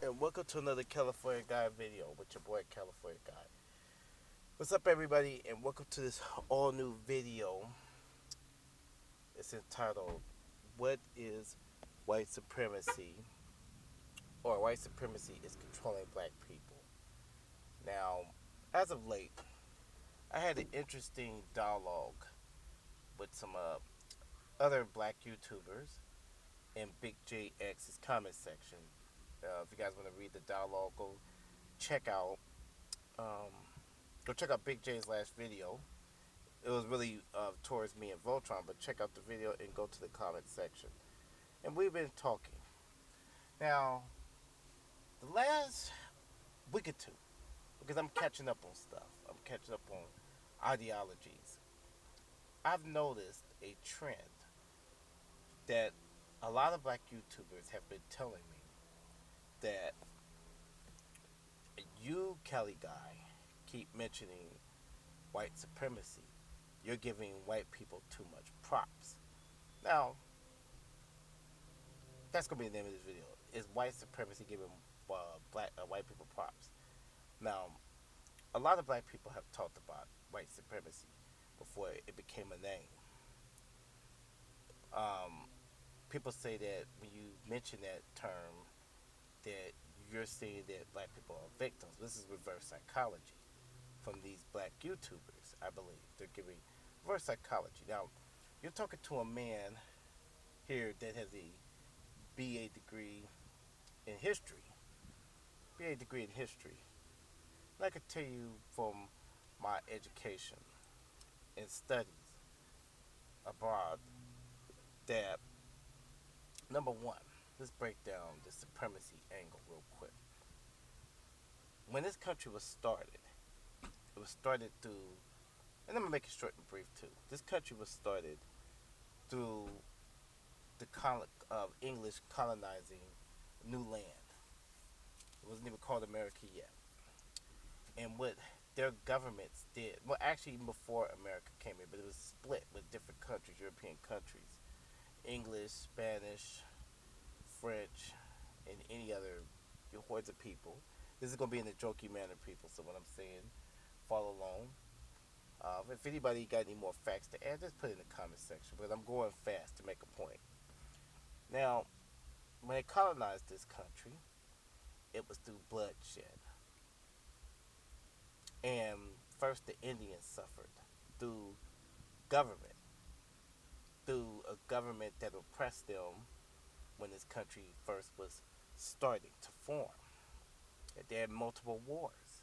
and welcome to another California Guy video with your boy California Guy. What's up, everybody, and welcome to this all new video. It's entitled, What is White Supremacy? Or White Supremacy is Controlling Black People. Now, as of late, I had an interesting dialogue with some other black YouTubers in Big JX's comment section. If you guys want to read the dialogue, check out um, go check out Big J's last video. It was really towards me and Voltron, but check out the video and go to the comment section. And we've been talking. Now, the last week or two, because I'm catching up on stuff, I'm catching up on ideologies, I've noticed a trend that a lot of black YouTubers have been telling me that you, Kelly Guy, keep mentioning white supremacy. You're giving white people too much props. Now, that's gonna be the name of this video. Is white supremacy giving white people props? Now, a lot of black people have talked about white supremacy before it became a name. Um, People say that when you mention that term, that you're saying that black people are victims. This is reverse psychology from these black YouTubers, I believe. They're giving reverse psychology. Now, you're talking to a man here that has a BA degree in history. BA degree in history. And I can tell you from my education and studies abroad that, number one, let's break down the supremacy angle real quick. When this country was started, it was started through, and I'm going to make it short and brief too. This country was started through the English colonizing new land. It wasn't even called America yet. And what their governments did, well, actually, even before America came in, but it was split with different countries, European countries, English, Spanish, French, and any other hordes of people. This is going to be in a jokey manner, people, so what I'm saying, follow along. If anybody got any more facts to add, just put it in the comment section, but I'm going fast to make a point. Now, when they colonized this country, it was through bloodshed. And first the Indians suffered through government, through a government that oppressed them when this country first was starting to form. They had multiple wars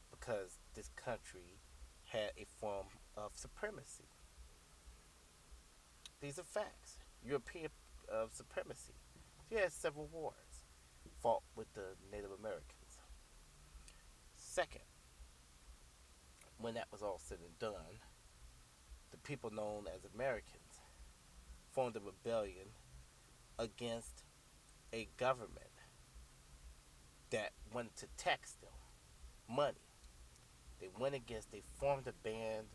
because this country had a form of supremacy. These are facts. European supremacy. You had several wars fought with the Native Americans. Second, when that was all said and done, the people known as Americans formed a rebellion against a government that wanted to tax them money. They formed a band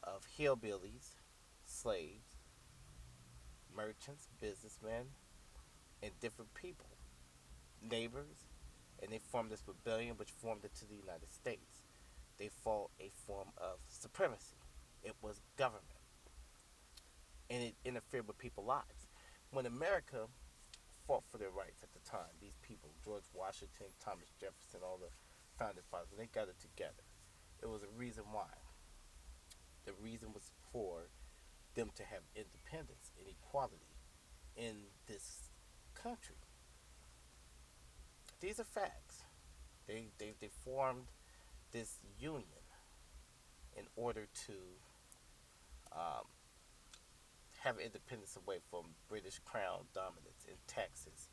of hillbillies, slaves, merchants, businessmen, and different people, neighbors, and they formed this rebellion which formed into the United States. They fought a form of supremacy. It was government. And it interfered with people's lives. When America fought for their rights at the time, these people, George Washington, Thomas Jefferson, all the founding fathers, when they got it together, it was a reason why. The reason was for them to have independence and equality in this country. These are facts. They formed this union in order to um, have independence away from British crown dominance and taxes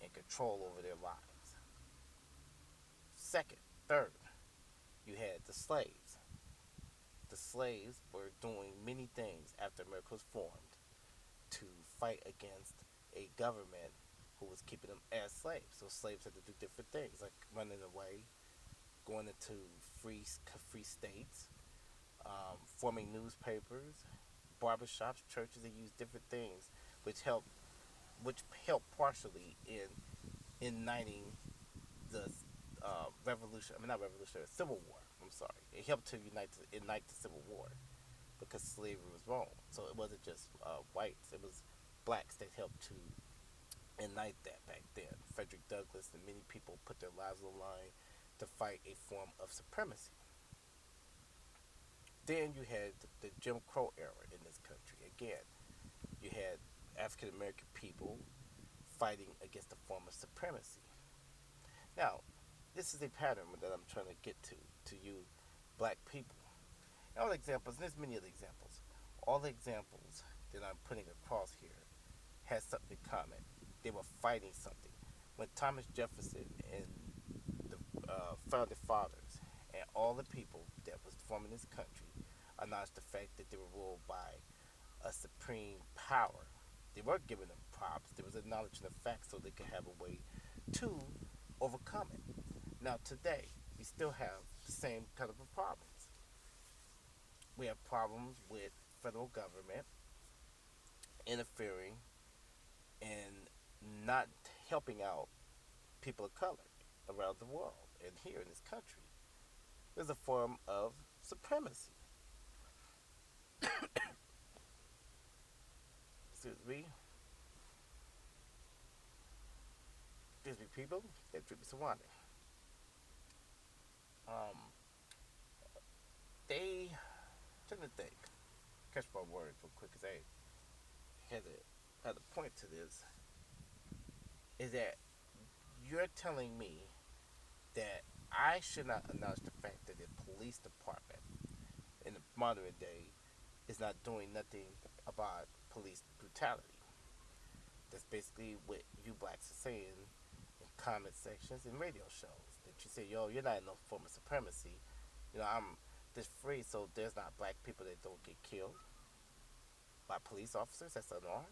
and control over their lives. Second, third, you had the slaves. The slaves were doing many things after America was formed to fight against a government who was keeping them as slaves. So slaves had to do different things, like running away, going into free states, forming newspapers, barbershops, churches. They used different things, which helped partially in igniting the revolution. I mean, not revolution, Civil War. I'm sorry. It helped to ignite the Civil War because slavery was wrong. So it wasn't just whites; it was blacks that helped to ignite that back then. Frederick Douglass and many people put their lives on the line to fight a form of supremacy. Then you had the Jim Crow era in this country. Again, you had African American people fighting against a form of supremacy. Now, this is a pattern that I'm trying to get to you, black people. And all the examples, and there's many other examples. All the examples that I'm putting across here has something in common. They were fighting something. When Thomas Jefferson and the founding fathers and all the people that was forming this country announced the fact that they were ruled by a supreme power, they were giving them props. There was acknowledging the fact so they could have a way to overcome it. Now today, we still have the same kind of problems. We have problems with federal government interfering and not helping out people of color around the world and here in this country. There's a form of supremacy. Excuse me. Excuse me, people. Get drink me some water. Um, they trying to think. Catch my words real quick because I had a point to this. Is that you're telling me that I should not acknowledge the fact that the police department in the modern day is not doing nothing about police brutality. That's basically what you blacks are saying in comment sections and radio shows. That you say, yo, you're not in no form of supremacy. I'm this free, so there's not black people that don't get killed by police officers that's unarmed.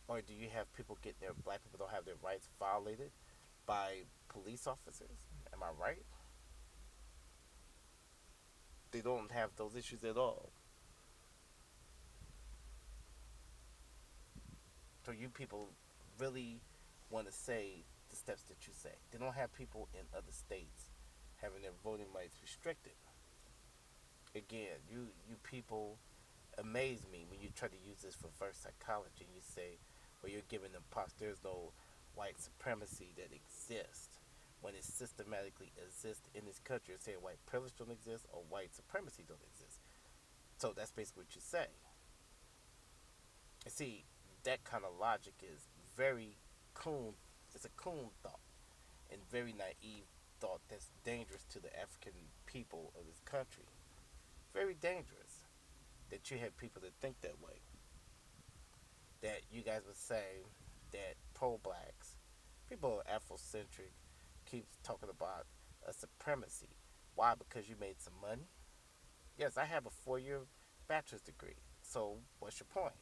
Or do you have people getting their black people don't have their rights violated by police officers? Am I right? They don't have those issues at all. So you people really want to say the steps that you say. They don't have people in other states having their voting rights restricted. Again, you people amaze me when you try to use this reverse psychology and you say, well, you're giving them props. There's no white supremacy that exists when it systematically exists in this country. You're saying white privilege don't exist or white supremacy don't exist. So that's basically what you say. And see, that kind of logic is very coon. It's a coon thought and very naive thought that's dangerous to the African people of this country. Very dangerous that you have people that think that way. That you guys would say that pro-blacks, people Afrocentric, keeps talking about a supremacy. Why? Because you made some money? Yes, I have a 4-year bachelor's degree. So what's your point?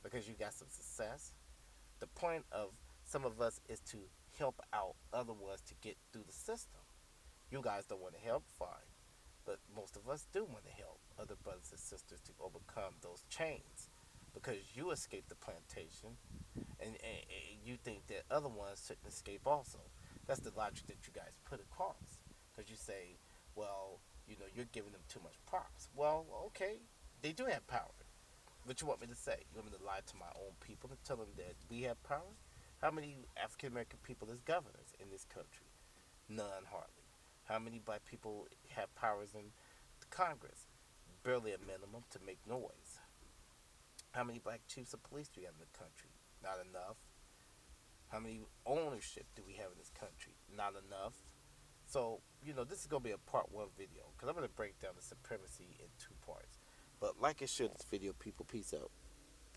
Because you got some success? The point of some of us is to help out other ones to get through the system. You guys don't want to help, fine. But most of us do want to help other brothers and sisters to overcome those chains. Because you escaped the plantation and you think that other ones shouldn't escape also. That's the logic that you guys put across. Because you say, well, you're giving them too much props. Well, okay, they do have power. What you want me to say? You want me to lie to my own people and tell them that we have power? How many African American people is governors in this country? None, hardly. How many black people have powers in the Congress? Barely a minimum to make noise. How many black chiefs of police do we have in the country? Not enough. How many ownership do we have in this country? Not enough. So, this is going to be a part 1 video because I'm going to break down the supremacy in 2 parts. But like and share this video, people. Peace out.